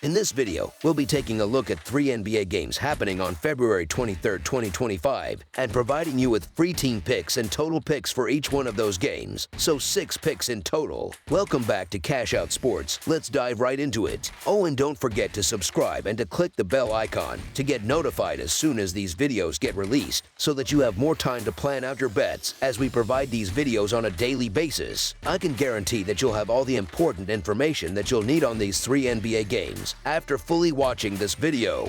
In this video, we'll be taking a look at 3 NBA games happening on February 23, 2025, and providing you with free team picks and total picks for each one of those games, so 6 picks in total. Welcome back to Cash Out Sports. Let's dive right into it. Oh, and don't forget to subscribe and to click the bell icon to get notified as soon as these videos get released, so that you have more time to plan out your bets as we provide these videos on a daily basis. I can guarantee that you'll have all the important information that you'll need on these 3 NBA games after fully watching this video.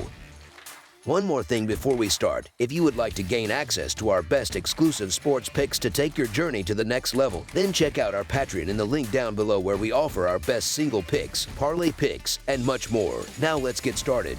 One more thing before we start. If you would like to gain access to our best exclusive sports picks to take your journey to the next level, then check out our Patreon in the link down below, where we offer our best single picks, parlay picks, and much more. Now let's get started.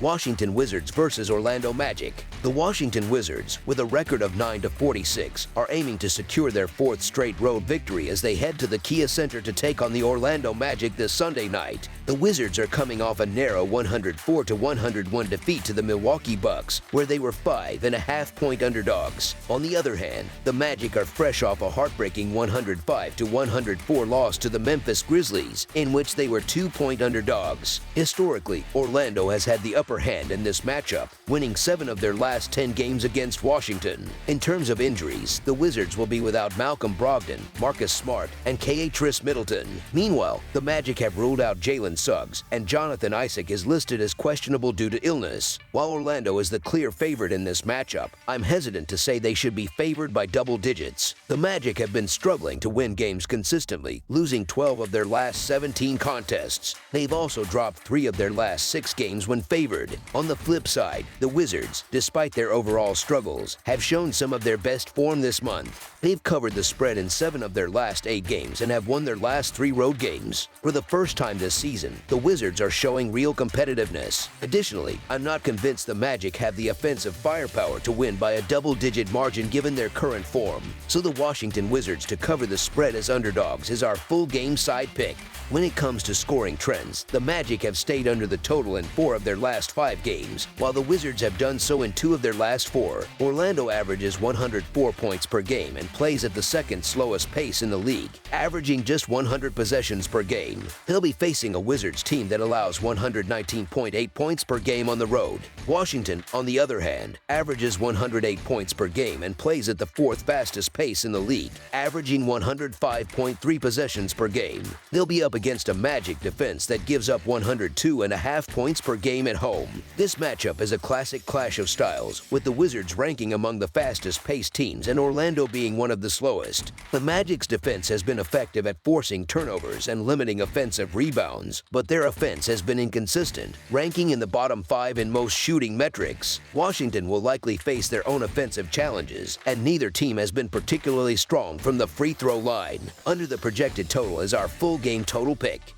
Washington Wizards versus Orlando Magic. The Washington Wizards, with a record of 9-46, are aiming to secure their 4th straight road victory as they head to the Kia Center to take on the Orlando Magic this Sunday night. The Wizards are coming off a narrow 104-101 defeat to the Milwaukee Bucks, where they were 5.5-point underdogs. On the other hand, the Magic are fresh off a heartbreaking 105-104 loss to the Memphis Grizzlies, in which they were 2-point underdogs. Historically, Orlando has had the upper hand in this matchup, winning 7 of their last 10 games against Washington. In terms of injuries, the Wizards will be without Malcolm Brogdon, Marcus Smart, and Tris Middleton. Meanwhile, the Magic have ruled out Jalen Suggs, and Jonathan Isaac is listed as questionable due to illness. While Orlando is the clear favorite in this matchup, I'm hesitant to say they should be favored by double digits. The Magic have been struggling to win games consistently, losing 12 of their last 17 contests. They've also dropped 3 of their last 6 games when favored. On the flip side, the Wizards, despite their overall struggles, have shown some of their best form this month. They've covered the spread in 7 of their last 8 games and have won their last 3 road games. For the first time this season, the Wizards are showing real competitiveness. Additionally, I'm not convinced the Magic have the offensive firepower to win by a double-digit margin given their current form. So the Washington Wizards to cover the spread as underdogs is our full game side pick. When it comes to scoring trends, the Magic have stayed under the total in 4 of their last 5 games, while the Wizards have done so in 2 of their last 4. Orlando averages 104 points per game and plays at the 2nd slowest pace in the league, averaging just 100 possessions per game. They'll be facing a Wizards team that allows 119.8 points per game on the road. Washington, on the other hand, averages 108 points per game and plays at the 4th fastest pace in the league, averaging 105.3 possessions per game. They'll be up against a Magic defense that gives up 102.5 points per game at home. This matchup is a classic clash of styles, with the Wizards ranking among the fastest-paced teams and Orlando being one of the slowest. The Magic's defense has been effective at forcing turnovers and limiting offensive rebounds, but their offense has been inconsistent, ranking in the bottom 5 in most shooting metrics. Washington will likely face their own offensive challenges, and neither team has been particularly strong from the free throw line. Under the projected total is our full game total pick.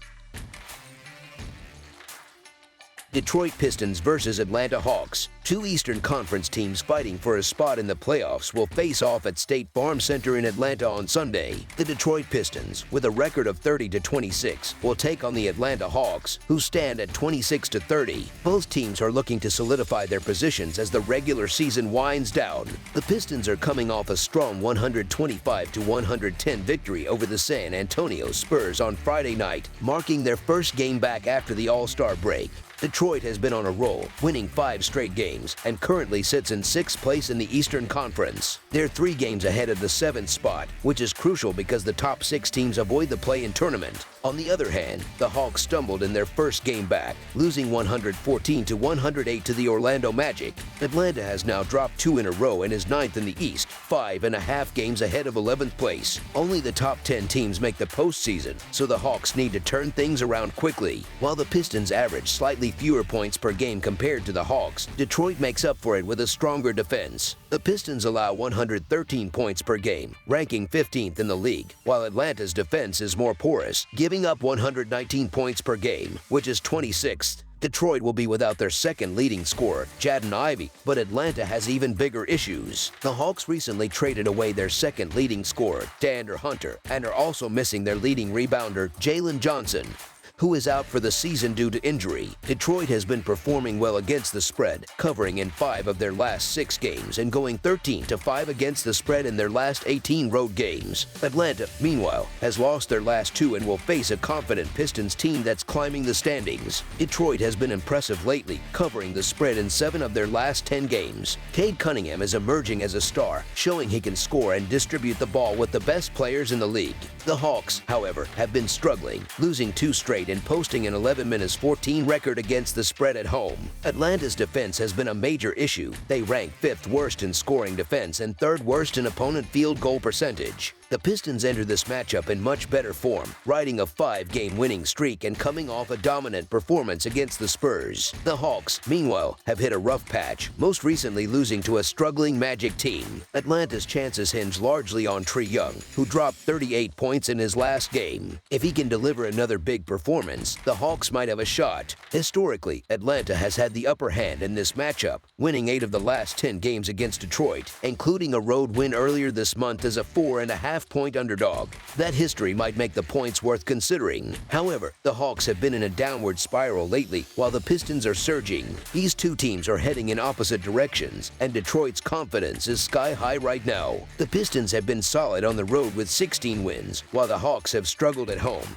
Detroit Pistons versus Atlanta Hawks. 2 Eastern Conference teams fighting for a spot in the playoffs will face off at State Farm Center in Atlanta on Sunday. The Detroit Pistons, with a record of 30-26, will take on the Atlanta Hawks, who stand at 26-30. Both teams are looking to solidify their positions as the regular season winds down. The Pistons are coming off a strong 125-110 victory over the San Antonio Spurs on Friday night, marking their first game back after the All-Star break. Detroit has been on a roll, winning 5 straight games, and currently sits in 6th place in the Eastern Conference. They're 3 games ahead of the 7th spot, which is crucial because the top 6 teams avoid the play-in tournament. On the other hand, the Hawks stumbled in their first game back, losing 114-108 to the Orlando Magic. Atlanta has now dropped 2 in a row and is 9th in the East, 5.5 games ahead of 11th place. Only the top 10 teams make the postseason, so the Hawks need to turn things around quickly. While the Pistons average slightly fewer points per game compared to the Hawks, Detroit makes up for it with a stronger defense. The Pistons allow 113 points per game, ranking 15th in the league, while Atlanta's defense is more porous, giving up 119 points per game, which is 26th. Detroit will be without their 2nd leading scorer, Jaden Ivey, but Atlanta has even bigger issues. The Hawks recently traded away their 2nd leading scorer, DeAndre Hunter, and are also missing their leading rebounder, Jalen Johnson. who is out for the season due to injury. Detroit has been performing well against the spread, covering in 5 of their last 6 games and going 13-5 against the spread in their last 18 road games. Atlanta, meanwhile, has lost their last 2 and will face a confident Pistons team that's climbing the standings. Detroit has been impressive lately, covering the spread in 7 of their last 10 games. Cade Cunningham is emerging as a star, showing he can score and distribute the ball with the best players in the league. The Hawks, however, have been struggling, losing 2 straight and posting an 11-14 record against the spread at home. Atlanta's defense has been a major issue. They rank 5th worst in scoring defense and 3rd worst in opponent field goal percentage. The Pistons enter this matchup in much better form, riding a 5-game winning streak and coming off a dominant performance against the Spurs. The Hawks, meanwhile, have hit a rough patch, most recently losing to a struggling Magic team. Atlanta's chances hinge largely on Trae Young, who dropped 38 points in his last game. If he can deliver another big performance, the Hawks might have a shot. Historically, Atlanta has had the upper hand in this matchup, winning 8 of the last 10 games against Detroit, including a road win earlier this month as a 4.5-point underdog. That history might make the points worth considering. However, the Hawks have been in a downward spiral lately, while the Pistons are surging. These two teams are heading in opposite directions, and Detroit's confidence is sky high right now. The Pistons have been solid on the road with 16 wins, while the Hawks have struggled at home,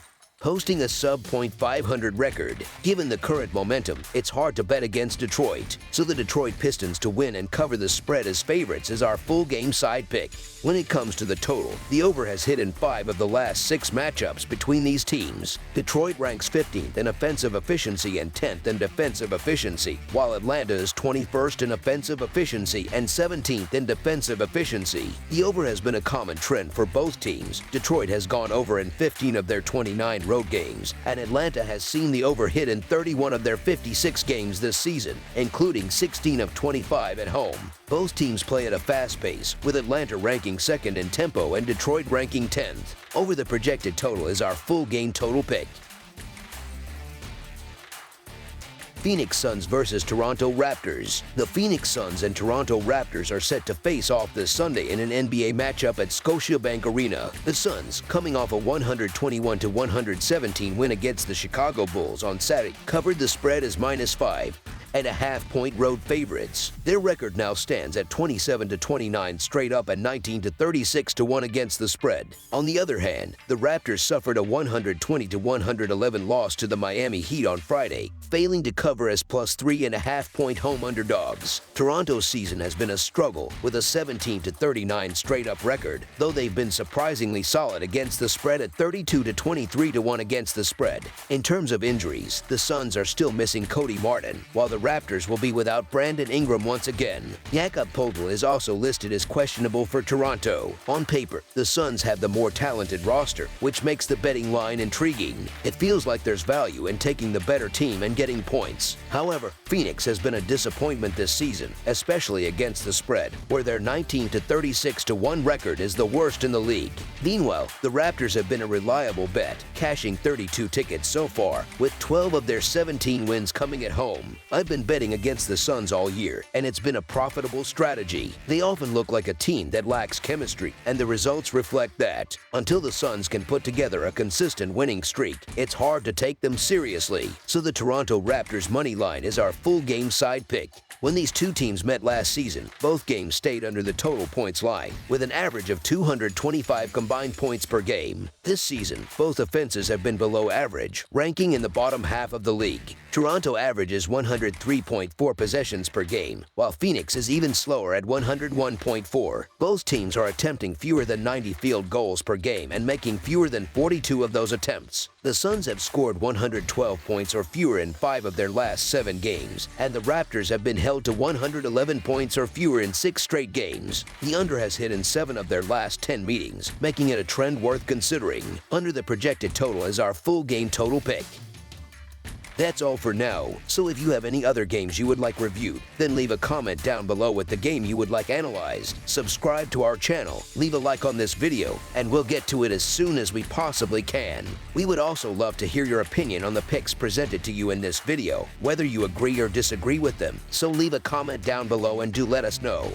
posting a sub-.500 record. Given the current momentum, it's hard to bet against Detroit, so the Detroit Pistons to win and cover the spread as favorites is our full game side pick. When it comes to the total, the over has hit in 5 of the last 6 matchups between these teams. Detroit ranks 15th in offensive efficiency and 10th in defensive efficiency, while Atlanta is 21st in offensive efficiency and 17th in defensive efficiency. The over has been a common trend for both teams. Detroit has gone over in 15 of their 29 road games, and Atlanta has seen the over hit in 31 of their 56 games this season, including 16 of 25 at home. Both teams play at a fast pace, with Atlanta ranking 2nd in tempo and Detroit ranking 10th. Over the projected total is our full game total pick. Phoenix Suns versus Toronto Raptors. The Phoenix Suns and Toronto Raptors are set to face off this Sunday in an NBA matchup at Scotiabank Arena. The Suns, coming off a 121-117 win against the Chicago Bulls on Saturday, covered the spread as -5.5-point road favorites. Their record now stands at 27-29 straight up and 19-36-1 against the spread. On the other hand, the Raptors suffered a 120-111 loss to the Miami Heat on Friday, failing to cover as +3.5-point home underdogs. Toronto's season has been a struggle with a 17-39 straight-up record, though they've been surprisingly solid against the spread at 32-23-1 against the spread. In terms of injuries, the Suns are still missing Cody Martin, while the Raptors will be without Brandon Ingram once again. Jakob Poeltl is also listed as questionable for Toronto. On paper, the Suns have the more talented roster, which makes the betting line intriguing. It feels like there's value in taking the better team and getting points. However, Phoenix has been a disappointment this season, especially against the spread, where their 19-36-1 record is the worst in the league. Meanwhile, the Raptors have been a reliable bet, cashing 32 tickets so far, with 12 of their 17 wins coming at home. I've been betting against the Suns all year, and it's been a profitable strategy. They often look like a team that lacks chemistry, and the results reflect that. Until the Suns can put together a consistent winning streak, it's hard to take them seriously. So the Toronto Raptors money line is our full game side pick. When these two teams met last season, both games stayed under the total points line, with an average of 225 combined points per game. This season, both offenses have been below average, ranking in the bottom half of the league. Toronto averages 103.4 possessions per game, while Phoenix is even slower at 101.4. Both teams are attempting fewer than 90 field goals per game and making fewer than 42 of those attempts. The Suns have scored 112 points or fewer in 5 of their last 7 games, and the Raptors have been held to 111 points or fewer in 6 straight games. The under has hit in 7 of their last 10 meetings, making it a trend worth considering. Under the projected total is our full game total pick. That's all for now, so if you have any other games you would like reviewed, then leave a comment down below with the game you would like analyzed. Subscribe to our channel, leave a like on this video, and we'll get to it as soon as we possibly can. We would also love to hear your opinion on the picks presented to you in this video, whether you agree or disagree with them, so leave a comment down below and do let us know.